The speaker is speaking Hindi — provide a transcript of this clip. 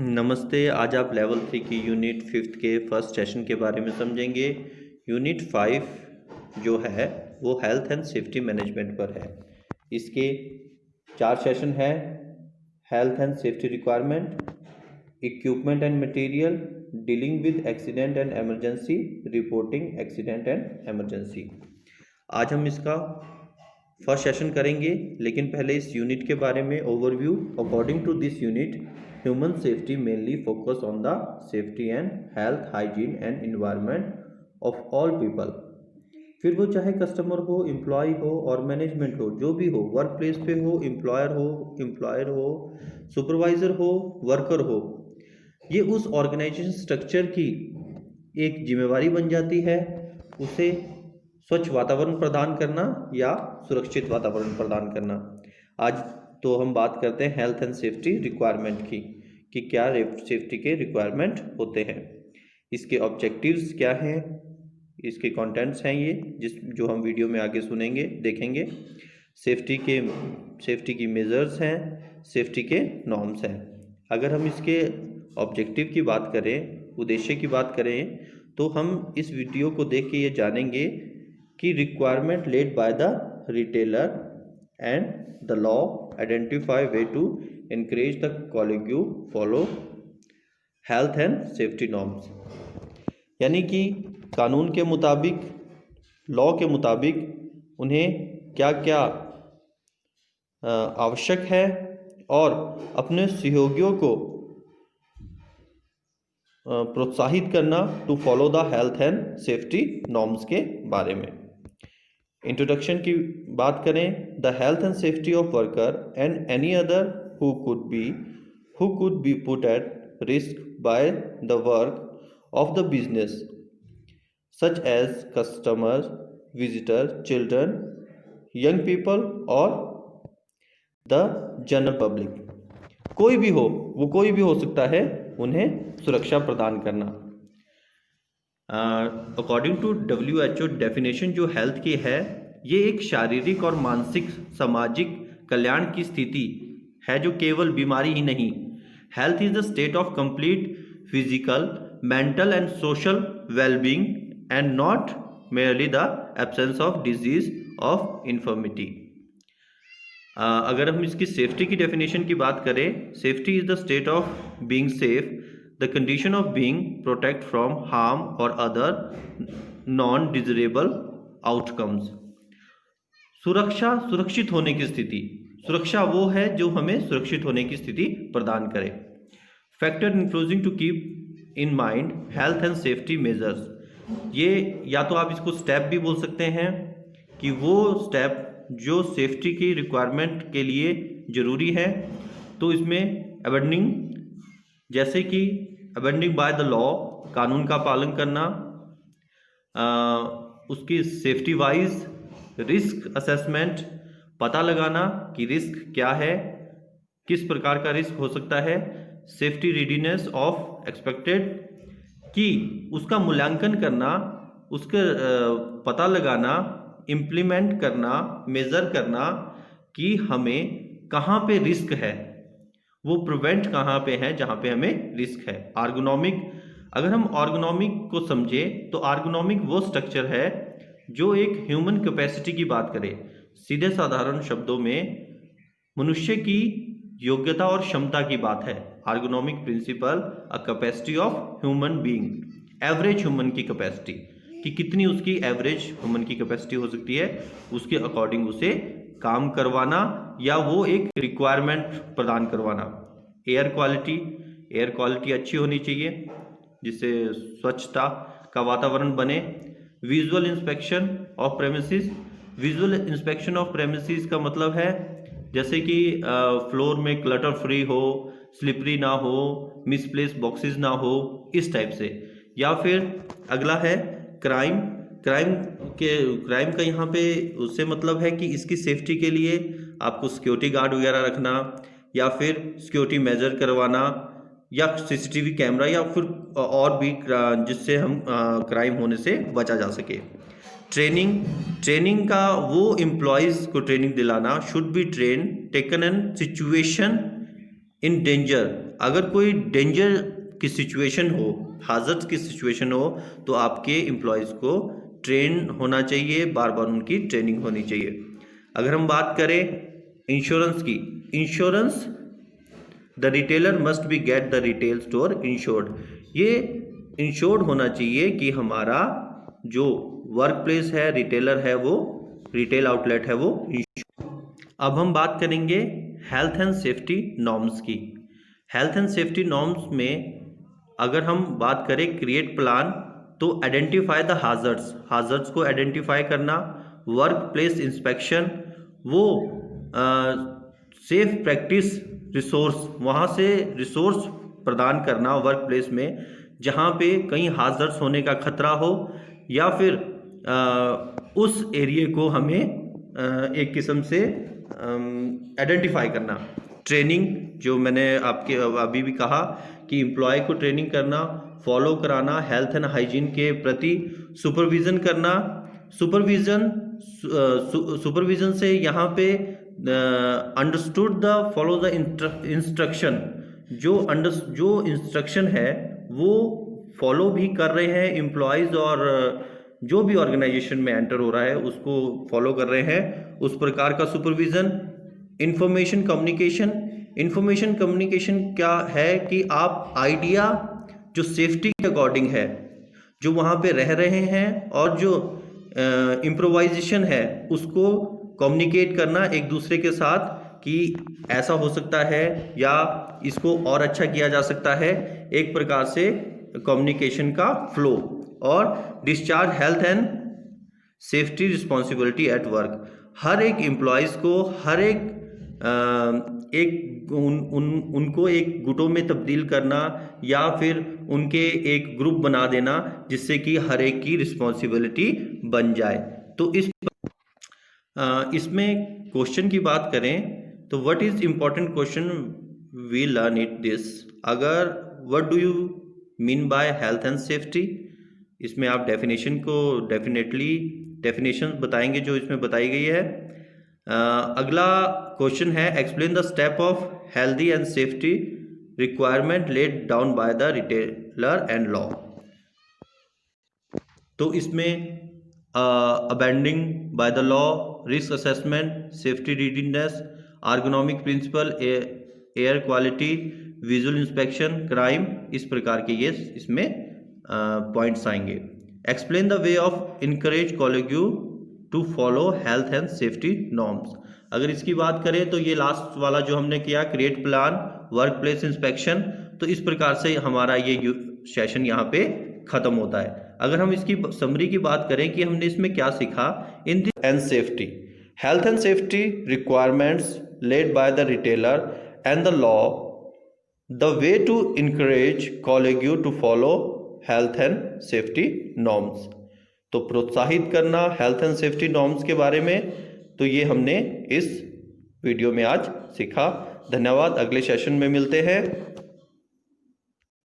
नमस्ते। आज आप लेवल 3 की यूनिट 5 के फर्स्ट सेशन के बारे में समझेंगे। यूनिट 5 जो है वो हेल्थ एंड सेफ्टी मैनेजमेंट पर है। इसके 4 सेशन है। Health and safety requirement, equipment and material, dealing with accident and emergency, reporting accident and emergency. आज हम इसका फर्स्ट सेशन करेंगे, लेकिन पहले इस यूनिट के बारे में overview. According to this unit, human safety mainly focus on the safety and health, hygiene and environment of all people. फिर वो चाहे कस्टमर हो, एम्प्लॉय हो और मैनेजमेंट हो, जो भी हो, वर्क प्लेस पे हो, एम्प्लॉयर हो, सुपरवाइजर हो, वर्कर हो, ये उस ऑर्गेनाइजेशन स्ट्रक्चर की एक जिम्मेवारी बन जाती है उसे स्वच्छ वातावरण प्रदान करना या सुरक्षित वातावरण प्रदान करना। आज तो हम बात करते हैं हेल्थ एंड सेफ्टी रिक्वायरमेंट की, कि क्या सेफ्टी के रिक्वायरमेंट होते हैं, इसके ऑब्जेक्टिव्स क्या हैं, इसके कंटेंट्स हैं ये जो हम वीडियो में आगे सुनेंगे, देखेंगे। सेफ्टी की मेजर्स हैं, सेफ्टी के नॉर्म्स हैं। अगर हम इसके ऑब्जेक्टिव की बात करें, उद्देश्य की बात करें, तो हम इस वीडियो को देख के ये जानेंगे कि requirement led by the retailer and the law identify way to encourage the colleague follow health and safety norms। यानी कि कानून के मुताबिक, लॉ के मुताबिक उन्हें क्या क्या आवश्यक है और अपने सहयोगियों को प्रोत्साहित करना to follow the health and safety norms के बारे में। इंट्रोडक्शन की बात करें, the health and safety of worker and any other who could be put at risk by the work of the business, such as customers, visitors, children, young people or the general public। कोई भी हो, वो कोई भी हो सकता है, उन्हें सुरक्षा प्रदान करना। अकॉर्डिंग टू WHO डेफिनेशन जो हेल्थ की है, ये एक शारीरिक और मानसिक सामाजिक कल्याण की स्थिति है, जो केवल बीमारी ही नहीं। Health is the state of complete physical, mental and social wellbeing and not merely the absence of disease of infirmity. अगर हम इसकी सेफ्टी की डेफिनेशन की बात करें, safety is the state of being safe, the condition of being protect from harm और अदर नॉन डिजरेबल आउटकम्स। सुरक्षा, सुरक्षित होने की स्थिति। सुरक्षा वो है जो हमें सुरक्षित होने की स्थिति प्रदान करे। Factor influencing to keep in mind health and safety measures. ये या तो आप इसको स्टेप भी बोल सकते हैं, कि वो स्टेप जो सेफ्टी की रिक्वायरमेंट के लिए जरूरी है। तो इसमें अबेंडिंग, जैसे कि अबेंडिंग बाय द लॉ, कानून का पालन करना, उसकी सेफ्टी वाइज रिस्क असेसमेंट, पता लगाना कि रिस्क क्या है, किस प्रकार का रिस्क हो सकता है, सेफ्टी रेडीनेस ऑफ एक्सपेक्टेड, कि उसका मूल्यांकन करना, उसका पता लगाना, इम्प्लीमेंट करना, मेजर करना कि हमें कहाँ पे रिस्क है, वो प्रिवेंट कहाँ पे है जहाँ पे हमें रिस्क है। आर्गोनॉमिक, अगर हम आर्गोनॉमिक को समझे तो आर्गोनॉमिक वो स्ट्रक्चर है जो एक ह्यूमन कैपेसिटी की बात करे। सीधे साधारण शब्दों में मनुष्य की योग्यता और क्षमता की बात है। Ergonomic principle, a capacity of human being, average human की कैपेसिटी, कि कितनी उसकी एवरेज ह्यूमन की कैपेसिटी हो सकती है, उसके अकॉर्डिंग उसे काम करवाना या वो एक रिक्वायरमेंट प्रदान करवाना। एयर क्वालिटी, एयर क्वालिटी अच्छी होनी चाहिए जिससे स्वच्छता का वातावरण बने। Visual inspection of premises, visual inspection of premises का मतलब है जैसे कि फ्लोर में क्लटर फ्री हो, स्लिपरी ना हो, मिसप्लेस बॉक्सेस ना हो, इस टाइप से। या फिर अगला है क्राइम। क्राइम का यहाँ पे उससे मतलब है कि इसकी सेफ्टी के लिए आपको सिक्योरिटी गार्ड वगैरह रखना, या फिर सिक्योरिटी मेजर करवाना, या सीसीटीवी कैमरा, या फिर और भी जिससे हम क्राइम होने से बचा जा सके। ट्रेनिंग का वो एम्प्लॉयज़ को ट्रेनिंग दिलाना, should be train taken in situation in danger, अगर कोई डेंजर की सिचुएशन हो, हाजत की सिचुएशन हो, तो आपके एम्प्लॉयज़ को ट्रेन होना चाहिए, बार बार उनकी ट्रेनिंग होनी चाहिए। अगर हम बात करें इंश्योरेंस की, insurance the retailer must be get the retail store insured. ये इंश्योर्ड होना चाहिए कि हमारा जो वर्क प्लेस है, रिटेलर है, वो रिटेल आउटलेट है, वो इंश्योर्ड। अब हम बात करेंगे हेल्थ एंड सेफ्टी नॉर्म्स की। हेल्थ एंड सेफ्टी नॉर्म्स में अगर हम बात करें क्रिएट प्लान, तो आइडेंटिफाई द हाजर्ड्स, हाजर्ड्स को आइडेंटिफाई करना, वर्क प्लेस इंस्पेक्शन, वो सेफ प्रैक्टिस रिसोर्स, वहाँ से रिसोर्स प्रदान करना वर्क प्लेस में जहाँ पे कहीं हाजर्ड्स होने का खतरा हो, या फिर उस एरिया को हमें एक किस्म से आइडेंटिफाई करना। ट्रेनिंग, जो मैंने आपके अभी भी कहा कि एम्प्लॉय को ट्रेनिंग करना, फॉलो कराना, हेल्थ एंड हाइजीन के प्रति सुपरविज़न करना। सुपरविज़न से यहाँ पे understood the follow the instruction, जो इंस्ट्रक्शन है वो फॉलो भी कर रहे हैं एम्प्लॉयज़, और जो भी ऑर्गेनाइजेशन में एंटर हो रहा है उसको फॉलो कर रहे हैं, उस प्रकार का supervision. Information communication, information communication क्या है कि आप आइडिया जो सेफ्टी के अकॉर्डिंग है, जो वहाँ पे रह रहे हैं, और जो इम्प्रोवाइजेशन है उसको कम्युनिकेट करना एक दूसरे के साथ कि ऐसा हो सकता है या इसको और अच्छा किया जा सकता है, एक प्रकार से कम्युनिकेशन का फ्लो। और discharge health and safety responsibility at work, हर एक एम्प्लॉयज़ को, हर उनको एक गुटों में तब्दील करना, या फिर उनके एक ग्रुप बना देना, जिससे कि हर एक की रिस्पॉन्सिबिलिटी बन जाए। तो इसमें क्वेश्चन की बात करें तो what is important question we learn it this, अगर what do you mean by health and safety, इसमें आप डेफिनेशन को डेफिनेशन बताएंगे जो इसमें बताई गई है। अगला क्वेश्चन है explain the step of healthy and safety requirement laid down by the retailer and law. तो इसमें abiding by the law, risk assessment, safety readiness, ergonomic principle, air quality, visual inspection, crime, इस प्रकार के ये इसमें पॉइंट्स आएंगे। Explain the way of encourage colleague to follow health and safety norms. अगर इसकी बात करें तो ये लास्ट वाला जो हमने किया create plan, work place inspection, तो इस प्रकार से हमारा ये सेशन यहाँ पे खत्म होता है। अगर हम इसकी समरी की बात करें कि हमने इसमें क्या सीखा, in the end safety, health and safety requirements laid by the retailer and the law, the way to encourage colleague to follow health and safety norms, तो प्रोत्साहित करना हेल्थ एंड सेफ्टी नॉर्म्स के बारे में, तो ये हमने इस वीडियो में आज सीखा। धन्यवाद, अगले सेशन में मिलते हैं।